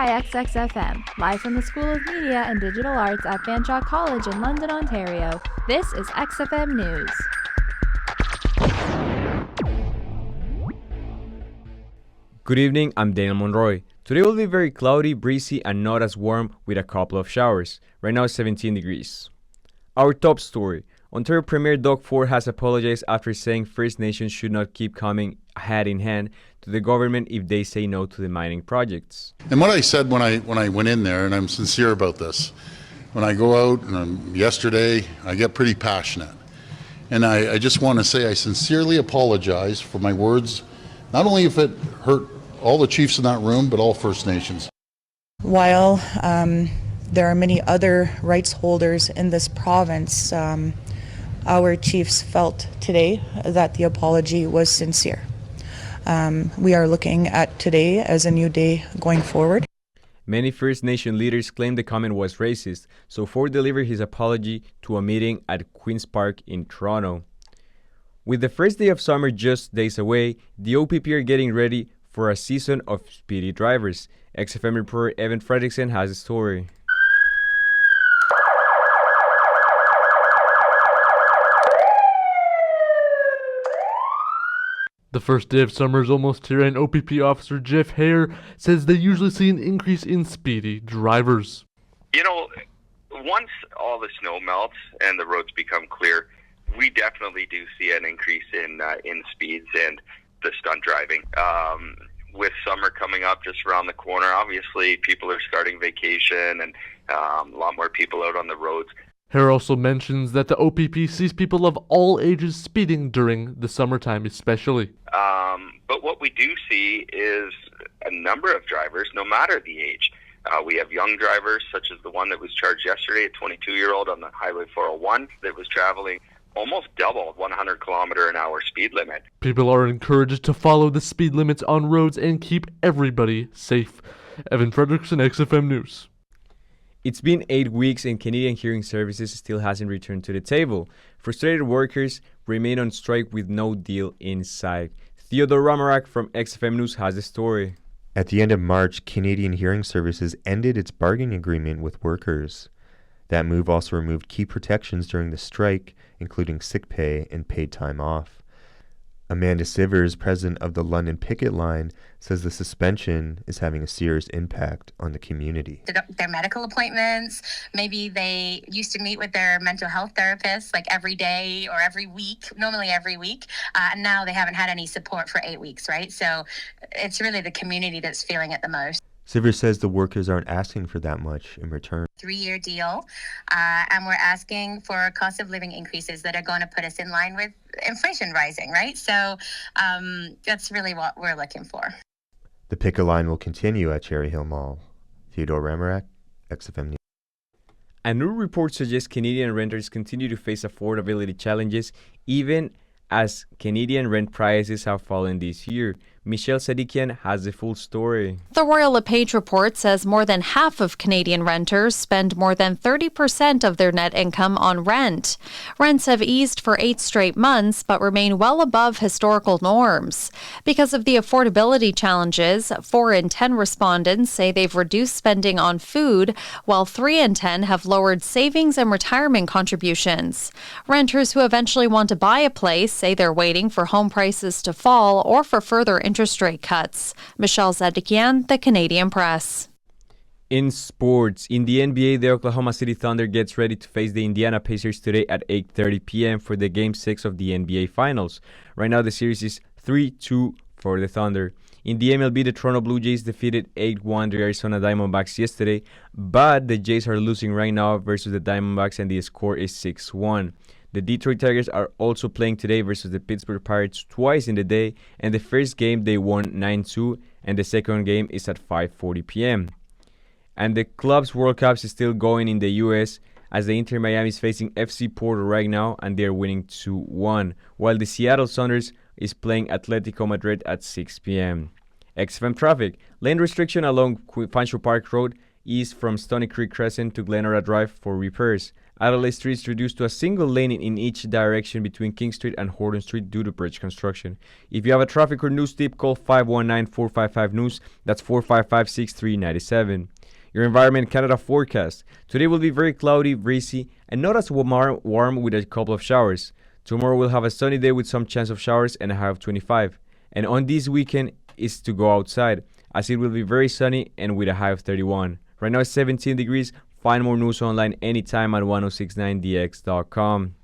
by XXFM, live from the School of Media and Digital Arts at Fanshawe College in London, Ontario. This is XFM News. Good evening, I'm Daniel Monroy. Today will be very cloudy, breezy, and not as warm with a couple of showers. Right now it's 17 degrees. Our top story. Ontario Premier Doug Ford has apologized after saying First Nations should not keep coming hand in hand to the government if they say no to the mining projects. And what I said when I went in there, and I'm sincere about this, when I go out, and yesterday, I get pretty passionate. And I just want to say I sincerely apologize for my words, not only if it hurt all the chiefs in that room, but all First Nations. While there are many other rights holders in this province, our chiefs felt today that the apology was sincere. We are looking at today as a new day going forward. Many First Nation leaders claim the comment was racist, so Ford delivered his apology to a meeting at Queen's Park in Toronto. With the first day of summer just days away, the OPP are getting ready for a season of speedy drivers. XFM reporter Evan Fredrickson has a story. The first day of summer is almost here, and OPP officer Jeff Hare says they usually see an increase in speedy drivers. You know, once all the snow melts and the roads become clear, we definitely do see an increase in speeds and the stunt driving. With summer coming up just around the corner, obviously people are starting vacation and a lot more people out on the roads. Hare also mentions that the OPP sees people of all ages speeding during the summertime especially. But what we do see is a number of drivers, no matter the age. We have young drivers, such as the one that was charged yesterday, a 22-year-old on the Highway 401 that was traveling almost double 100 kilometer an hour speed limit. People are encouraged to follow the speed limits on roads and keep everybody safe. Evan Fredrickson, XFM News. It's been 8 weeks and Canadian Hearing Services still hasn't returned to the table. Frustrated workers remain on strike with no deal in sight. Theodore Ramarak from XFM News has the story. At the end of March, Canadian Hearing Services ended its bargaining agreement with workers. That move also removed key protections during the strike, including sick pay and paid time off. Amanda Sivers, president of the London Picket Line, says the suspension is having a serious impact on the community. Their medical appointments, maybe they used to meet with their mental health therapist like every day or every week, normally every week. And now they haven't had any support for 8 weeks, right? So it's really the community that's feeling it the most. Sivers says the workers aren't asking for that much in return. 3-year deal, and we're asking for cost of living increases that are going to put us in line with inflation rising, right? So that's really what we're looking for. The picket line will continue at Cherry Hill Mall. Theodore Ramarak, XFM News. A new report suggests Canadian renters continue to face affordability challenges even as Canadian rent prices have fallen this year. Michelle Sadikian has the full story. The Royal LePage report says more than half of Canadian renters spend more than 30% of their net income on rent. Rents have eased for 8 straight months, but remain well above historical norms. Because of the affordability challenges, 4 in 10 respondents say they've reduced spending on food, while 3 in 10 have lowered savings and retirement contributions. Renters who eventually want to buy a place say they're waiting for home prices to fall or for further interest rate cuts. Michelle Zadikian, The Canadian Press. In sports, in the NBA, the Oklahoma City Thunder gets ready to face the Indiana Pacers today at 8:30 p.m. for the Game 6 of the NBA Finals. Right now, the series is 3-2 for the Thunder. In the MLB, the Toronto Blue Jays defeated 8-1 the Arizona Diamondbacks yesterday, but the Jays are losing right now versus the Diamondbacks, and the score is 6-1. The Detroit Tigers are also playing today versus the Pittsburgh Pirates twice in the day, and the first game they won 9-2, and the second game is at 5:40 p.m. And the Clubs World Cup is still going in the U.S. as the Inter Miami is facing FC Porto right now, and they're winning 2-1, while the Seattle Sounders is playing Atletico Madrid at 6 p.m. XFM traffic. Lane restriction along Fanshawe Park Road east from Stony Creek Crescent to Glenora Drive for repairs. Adelaide Street is reduced to a single lane in each direction between King Street and Horton Street due to bridge construction. If you have a traffic or news tip, call 519-455-NEWS. That's 455-6397. Your Environment Canada forecast. Today will be very cloudy, breezy, and not as warm with a couple of showers. Tomorrow we'll have a sunny day with some chance of showers and a high of 25. And on this weekend is to go outside, as it will be very sunny and with a high of 31. Right now it's 17 degrees. Find more news online anytime at 1069dx.com.